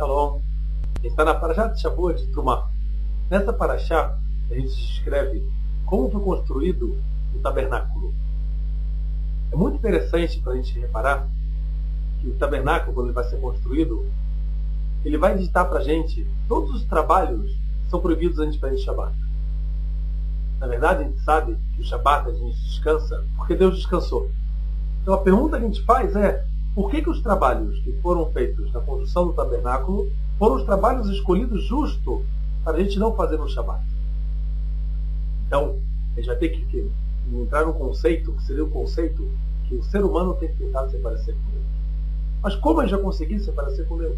Shalom. A gente está na Parashá de Shavuot de Trumá. Nessa Parashá, a gente descreve como foi construído o tabernáculo. É muito interessante para a gente reparar que o tabernáculo, quando ele vai ser construído, ele vai ditar para a gente todos os trabalhos que são proibidos antes para a gente Shabbat. Na verdade, a gente sabe que o Shabbat a gente descansa porque Deus descansou. Então a pergunta que a gente faz é: por que os trabalhos que foram feitos na construção do tabernáculo foram os trabalhos escolhidos justo para a gente não fazer no Shabbat? Então, a gente vai ter que entrar num conceito, que seria o conceito que o ser humano tem que tentar se parecer com Deus. Mas como a gente vai conseguir se parecer com Deus?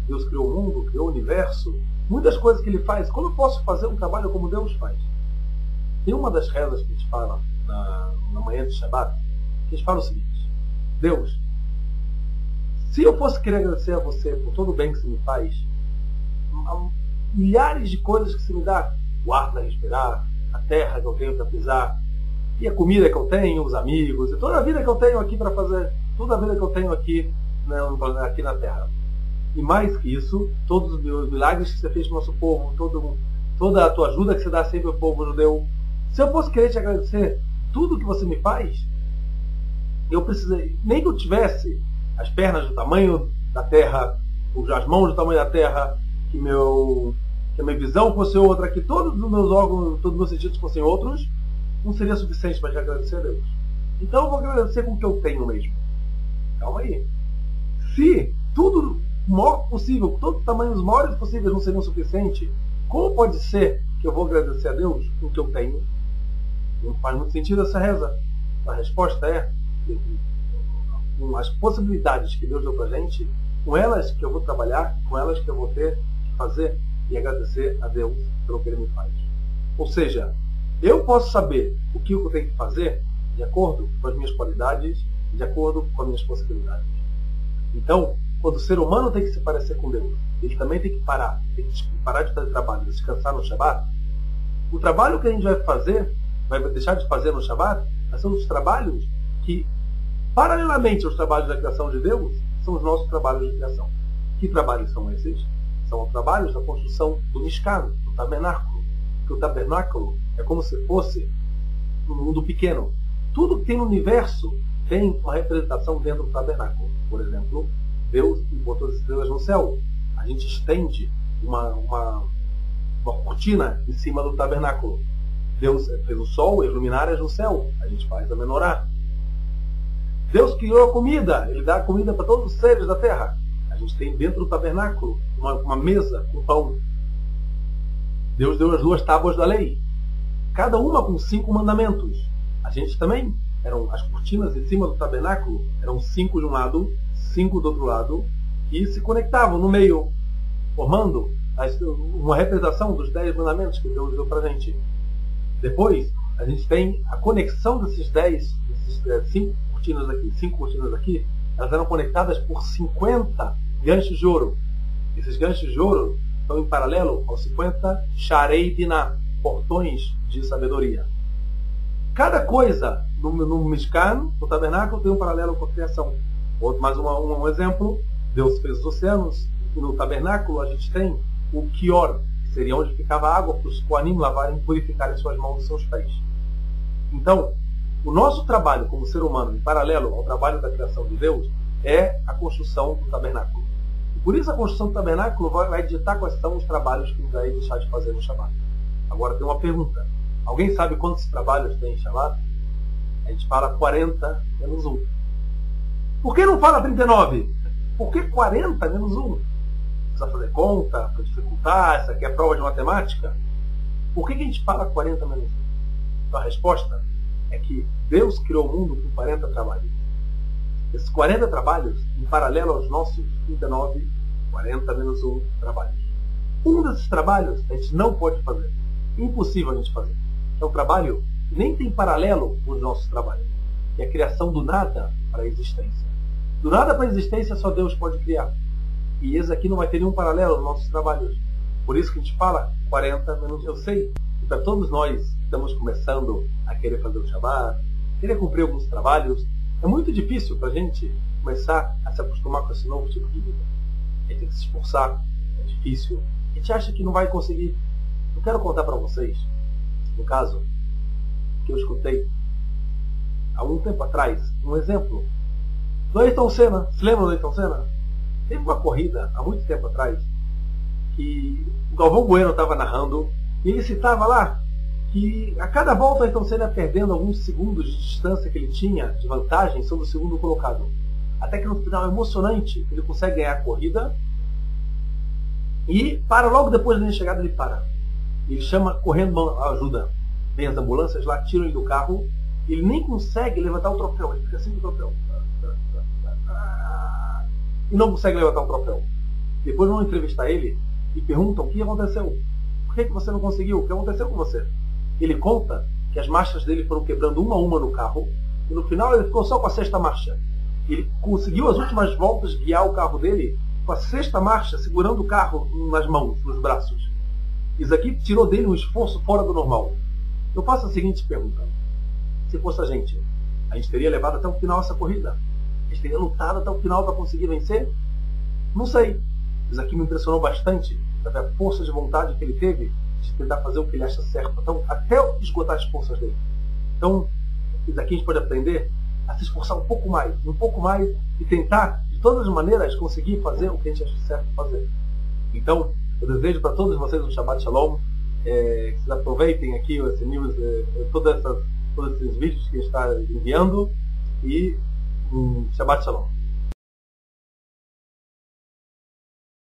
Deus criou o mundo, criou o universo, muitas coisas que Ele faz. Como eu posso fazer um trabalho como Deus faz? Tem uma das rezas que a gente fala na manhã de Shabbat, que a gente fala o seguinte: Deus, se eu fosse querer agradecer a você por todo o bem que você me faz, milhares de coisas que você me dá, o ar para respirar, a terra que eu tenho para pisar, e a comida que eu tenho, os amigos, e toda a vida que eu tenho aqui para fazer, toda a vida que eu tenho aqui na terra. E mais que isso, todos os milagres que você fez para o nosso povo, toda a tua ajuda que você dá sempre ao povo judeu. Se eu fosse querer te agradecer tudo que você me faz, eu precisei, nem que eu tivesse as pernas do tamanho da terra, as mãos do tamanho da terra, que a minha visão fosse outra, que todos os meus órgãos, todos os meus sentidos fossem outros, não seria suficiente para te agradecer a Deus. Então eu vou agradecer com o que eu tenho mesmo. Calma aí. Se tudo o maior possível, todos os tamanhos maiores possíveis não seriam suficientes, como pode ser que eu vou agradecer a Deus com o que eu tenho? Não faz muito sentido essa reza. A resposta é: com as possibilidades que Deus deu para a gente, com elas que eu vou trabalhar, com elas que eu vou ter que fazer e agradecer a Deus pelo que Ele me faz. Ou seja, eu posso saber o que eu tenho que fazer de acordo com as minhas qualidades, de acordo com as minhas possibilidades. Então, quando o ser humano tem que se parecer com Deus, ele também tem que parar de fazer trabalho, descansar no Shabbat. O trabalho que a gente vai fazer, vai deixar de fazer no Shabbat, são os trabalhos que, paralelamente aos trabalhos da criação de Deus, são os nossos trabalhos de criação. Que trabalhos são esses? São os trabalhos da construção do Mishkan, do tabernáculo. Porque o tabernáculo é como se fosse um mundo pequeno. Tudo que tem no universo tem uma representação dentro do tabernáculo. Por exemplo, Deus botou as estrelas no céu. A gente estende uma cortina em cima do tabernáculo. Deus fez o sol e as luminárias no céu. A gente faz a menorá. Deus criou a comida. Ele dá comida para todos os seres da terra. A gente tem dentro do tabernáculo uma mesa com pão. Deus deu as 2 tábuas da lei. Cada uma com 5 mandamentos. A gente também. Eram as cortinas em cima do tabernáculo. Eram 5 de um lado, 5 do outro lado. E se conectavam no meio, formando uma representação dos 10 mandamentos que Deus deu para a gente. Depois, a gente tem a conexão desses 5 cortinas aqui, elas eram conectadas por 50 ganchos de ouro. Esses ganchos de ouro estão em paralelo aos 50 Sharei Dinah, portões de sabedoria. Cada coisa no Mishkan, no tabernáculo, tem um paralelo com a criação. Mais um exemplo: Deus fez os oceanos, e no tabernáculo a gente tem o Kior, que seria onde ficava a água para os Koanim lavarem e purificarem suas mãos e seus pés. Então, o nosso trabalho como ser humano, em paralelo ao trabalho da criação de Deus, é a construção do tabernáculo. E por isso a construção do tabernáculo vai ditar quais são os trabalhos que a gente vai deixar de fazer no Shabbat. Agora tem uma pergunta: alguém sabe quantos trabalhos tem em Shabbat? A gente fala 40 menos 1. Por que não fala 39? Por que 40 menos 1? Precisa fazer conta para dificultar? Essa aqui é a prova de matemática? Por que a gente fala 40 menos 1? Então a resposta é que Deus criou o mundo com 40 trabalhos. Esses 40 trabalhos, em paralelo aos nossos 39, 40 menos 1 trabalhos. Um desses trabalhos a gente não pode fazer. Impossível a gente fazer. É um trabalho que nem tem paralelo com os nossos trabalhos. Que é a criação do nada para a existência. Do nada para a existência só Deus pode criar. E esse aqui não vai ter nenhum paralelo nos nossos trabalhos. Por isso que a gente fala 40 menos. Eu sei que para todos nós que estamos começando a querer fazer o Shabbat, querer cumprir alguns trabalhos, é muito difícil para a gente começar a se acostumar com esse novo tipo de vida. a gente tem que se esforçar, é difícil. A gente acha que não vai conseguir. Eu quero contar para vocês, no caso, que eu escutei há um tempo atrás, um exemplo do Ayrton Senna. Se lembram do Ayrton Senna? Teve uma corrida, há muito tempo atrás, que o Galvão Bueno estava narrando, e ele citava lá que a cada volta o Ayrton Senna ia perdendo alguns segundos de distância que ele tinha, de vantagem, sobre o segundo colocado. Até que no final emocionante, ele consegue ganhar a corrida, e para logo depois da linha de chegada ele para. Ele chama correndo ajuda. Vem as ambulâncias lá, tiram ele do carro, ele nem consegue levantar o troféu, ele fica assim com o troféu. E não consegue levantar o troféu. Depois vão entrevistar ele e perguntam o que aconteceu. Por que você não conseguiu? O que aconteceu com você? Ele conta que as marchas dele foram quebrando uma a uma no carro, e no final ele ficou só com a sexta marcha. Ele conseguiu as últimas voltas guiar o carro dele com a sexta marcha, segurando o carro nas mãos, nos braços. Isso aqui tirou dele um esforço fora do normal. Eu faço a seguinte pergunta: se fosse a gente teria levado até o final essa corrida? A gente teria lutado até o final para conseguir vencer? Não sei. Isso aqui me impressionou bastante, a força de vontade que ele teve de tentar fazer o que ele acha certo, então, até esgotar as forças dele. Então, isso aqui a gente pode aprender a se esforçar um pouco mais, e tentar, de todas as maneiras, conseguir fazer o que a gente acha certo fazer. Então, eu desejo para todos vocês um Shabbat Shalom, que vocês aproveitem aqui esse news, todos esses vídeos que a gente está enviando, e um Shabbat Shalom.